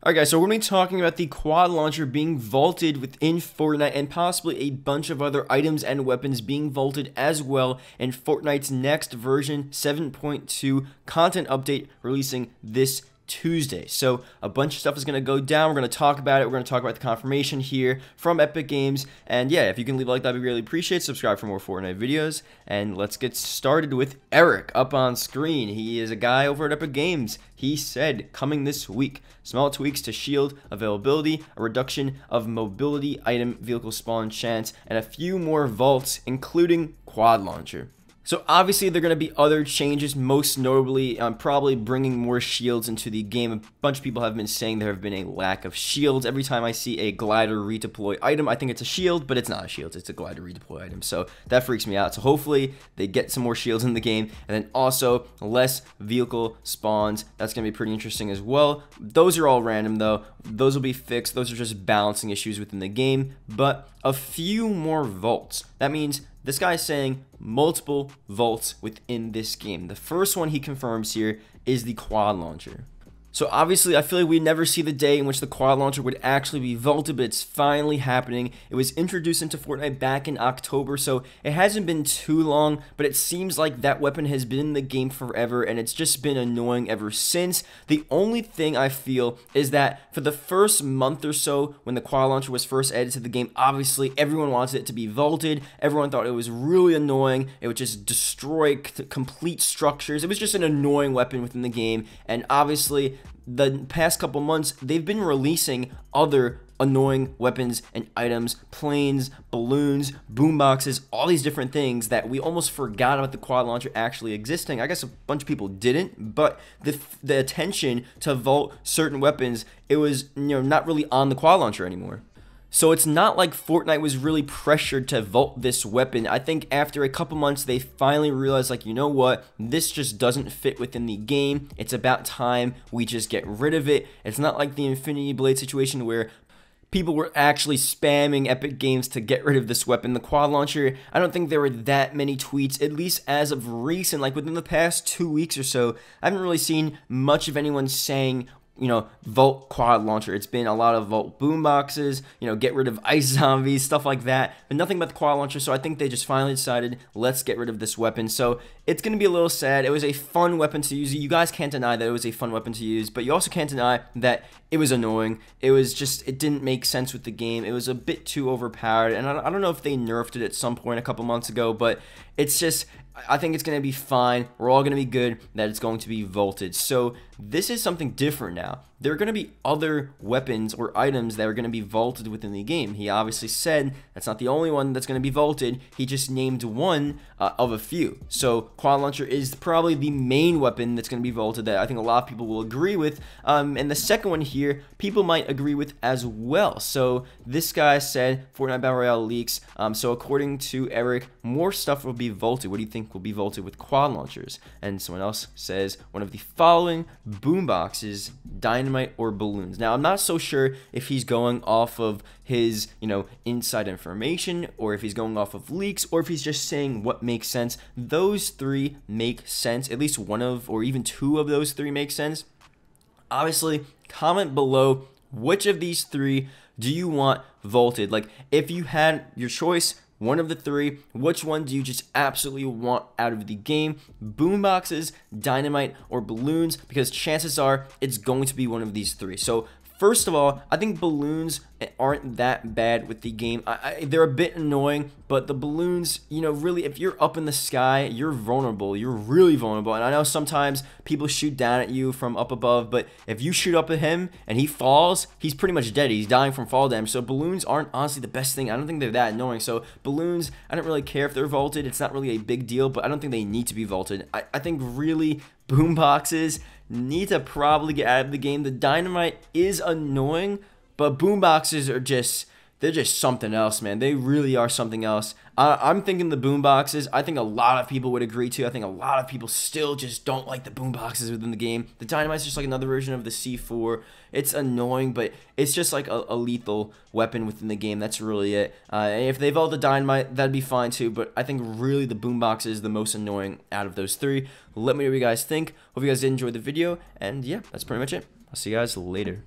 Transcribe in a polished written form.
Alright guys, so we're going to be talking about the quad launcher being vaulted within Fortnite and possibly a bunch of other items and weapons being vaulted as well in Fortnite's next version 7.2 content update releasing this Tuesday. So a bunch of stuff is going to go down. We're going to talk about it. We're going to talk about the confirmation here from Epic Games. And yeah, if you can leave a like, that'd be really appreciated. Subscribe for more Fortnite videos. And let's get started with Eric up on screen. He is a guy over at Epic Games. He said, coming this week, small tweaks to shield availability, a reduction of mobility item vehicle spawn chance, and a few more vaults, including quad launcher. So obviously there are going to be other changes, most notably probably bringing more shields into the game. A bunch of people have been saying there have been a lack of shields. Every time I see a glider redeploy item, I think it's a shield, but it's not a shield. It's a glider redeploy item. So that freaks me out. So hopefully they get some more shields in the game. And then also less vehicle spawns. That's going to be pretty interesting as well. Those are all random though. Those will be fixed. Those are just balancing issues within the game. But a few more vaults. That means this guy's saying multiple vaults within this game. The first one he confirms here is the quad launcher. So obviously, I feel like we never see the day in which the quad launcher would actually be vaulted, but it's finally happening. It was introduced into Fortnite back in October, so it hasn't been too long, but it seems like that weapon has been in the game forever, and it's just been annoying ever since. The only thing I feel is that for the first month or so, when the quad launcher was first added to the game, obviously everyone wanted it to be vaulted. Everyone thought it was really annoying. It would just destroy complete structures. It was just an annoying weapon within the game, and obviously the past couple months, they've been releasing other annoying weapons and items, planes, balloons, boomboxes, all these different things that we almost forgot about the quad launcher actually existing. I guess a bunch of people didn't, but the attention to vault certain weapons, it was not really on the quad launcher anymore. So it's not like Fortnite was really pressured to vault this weapon. I think after a couple months, they finally realized, like, you know what? This just doesn't fit within the game. It's about time we just get rid of it. It's not like the Infinity Blade situation where people were actually spamming Epic Games to get rid of this weapon. The quad launcher, I don't think there were that many tweets, at least as of recent, like within the past 2 weeks or so. I haven't really seen much of anyone saying, vault quad launcher. It's been a lot of vault boomboxes, get rid of ice zombies, stuff like that, but nothing about the quad launcher. So I think they just finally decided, let's get rid of this weapon. So it's going to be a little sad. It was a fun weapon to use. You guys can't deny that it was a fun weapon to use, but you also can't deny that it was annoying. It was just, it didn't make sense with the game. It was a bit too overpowered, and I don't know if they nerfed it at some point a couple months ago, but it's just, I think it's going to be fine. We're all going to be good that it's going to be vaulted. So this is something different now. There are going to be other weapons or items that are going to be vaulted within the game. He obviously said that's not the only one that's going to be vaulted. He just named one of a few. So quad launcher is probably the main weapon that's going to be vaulted that I think a lot of people will agree with. And the second one here, people might agree with as well. So this guy said Fortnite Battle Royale leaks. So according to Eric, more stuff will be vaulted. What do you think will be vaulted with quad launchers? And someone else says one of the following boomboxes, dynamite or balloons. Now I'm not so sure if he's going off of his inside information, or if he's going off of leaks, or if he's just saying what makes sense. Those three make sense. At least one of, or even two of those three make sense. Obviously, comment below which of these three do you want vaulted. Like, if you had your choice, one of the three, which one do you just absolutely want out of the game? Boomboxes, dynamite, or balloons? Because chances are it's going to be one of these three. So first of all, I think balloons aren't that bad with the game. They're a bit annoying, but the balloons, really, if you're up in the sky, you're vulnerable. You're really vulnerable. And I know sometimes people shoot down at you from up above, but if you shoot up at him and he falls, he's pretty much dead. He's dying from fall damage. So balloons aren't honestly the best thing. I don't think they're that annoying. So balloons, I don't really care if they're vaulted. It's not really a big deal, but I don't think they need to be vaulted. I think really boomboxes need to probably get out of the game. The dynamite is annoying, but boomboxes are just, they're just something else, man. They really are something else. I'm thinking the boomboxes, I think a lot of people would agree to. I think a lot of people still just don't like the boomboxes within the game. The dynamite's just like another version of the C4. It's annoying, but it's just like a lethal weapon within the game. That's really it. If they vault the dynamite, that'd be fine too, but I think really the boombox is the most annoying out of those three. Let me know what you guys think. Hope you guys did enjoy the video, and yeah, that's pretty much it. I'll see you guys later.